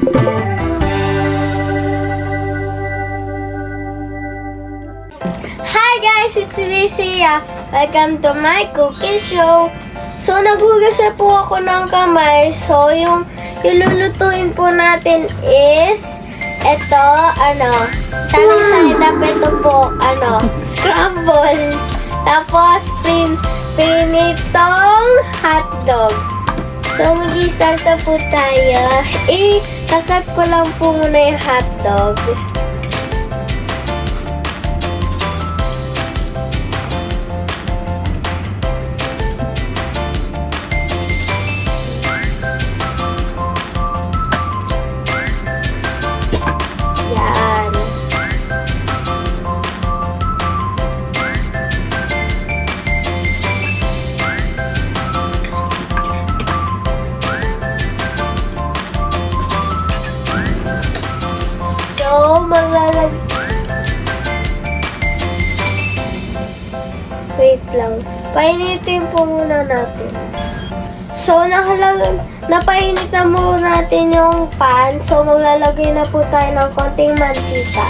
Hi guys, it's Vicia. Welcome to my cooking show. So, naghugas na po ako ng kamay. So, yung lulutuin po natin is ito, sunny side up, ito po, scramble. Tapos, prinitong hotdog. So, mag-i-start na po tayo. Kakat ko lang po muna yung hotdog. Yan. So, wait lang. Painitin po muna natin. So, napainit na muna natin yung pan. So, maglalagay na po tayo ng konting mantika.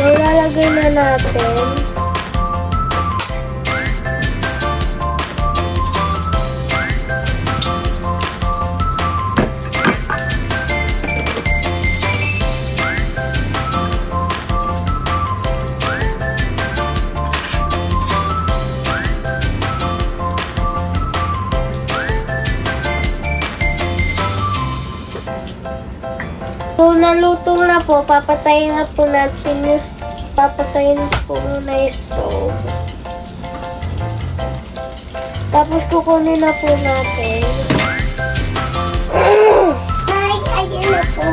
So, lalagay na natin. So, naluto na po. Papatayin na po natin muna yung stove. Tapos, kukunin na po natin. Ay, ayun na po.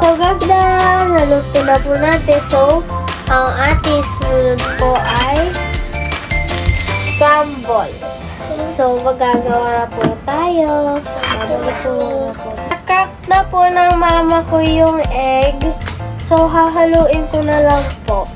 So, ganda, naluto na po natin. So, ang ating sunod po ay scramble. So, magagawa na po tayo. Nakak na po ng mama ko yung egg. So, hahaluin ko na lang po.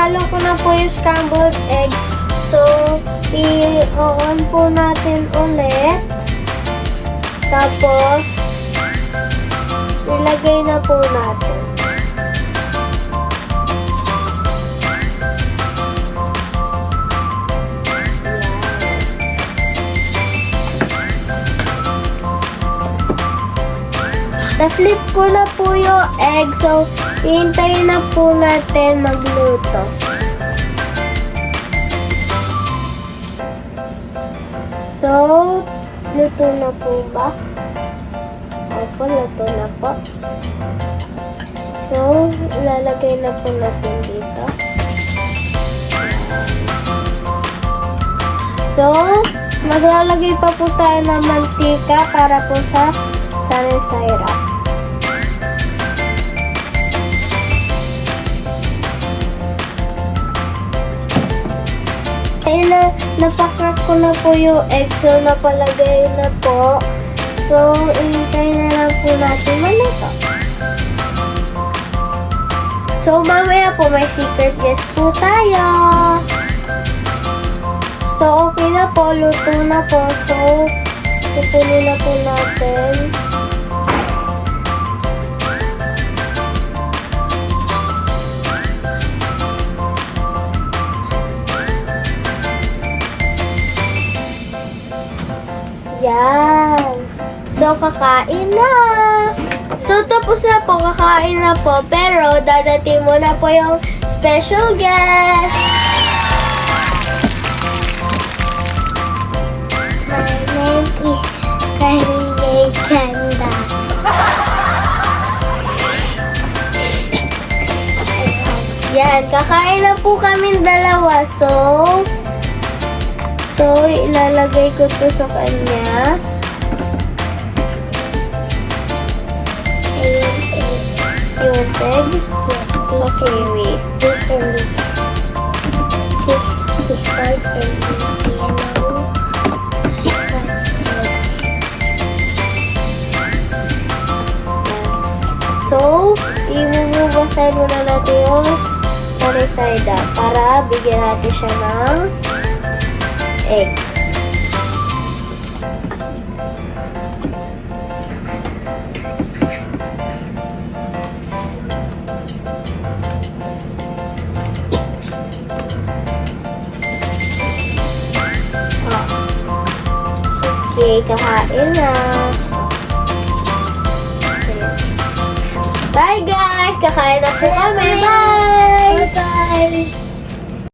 Halo ko na po yung scrambled egg. So, i-on po natin ulit. Tapos, ilagay na po natin. Na-flip ko na po yung egg. So, ihintayin na po natin magluto. So, luto na po ba? Opo, luto na po. So, ilalagay na po natin dito. So, maglalagay pa po tayo ng mantika para po sa sunny side up. Napakrack ko na po yung egg, so napalagay na po. So, ihintay na lang po natin maluto. So, mamaya po may secret guest po tayo. So, okay na po, luto na po. So, tutuloy na po natin. So, kakain na. So, tapos na po, kakain na po. Pero, dadating muna po yung special guest. My name is Karine Kanda. Yan, kakain na po kaming dalawa. So, ilalagay ko to sa kanya. Yung egg? Yes. Okay, wait. This and this. This part and this yellow. So, ibubugasan muna natin yung sarisayda para bigyan natin siya ng egg. Okay, kakain na. Bye guys! Kakain na po kami. Bye! Bye!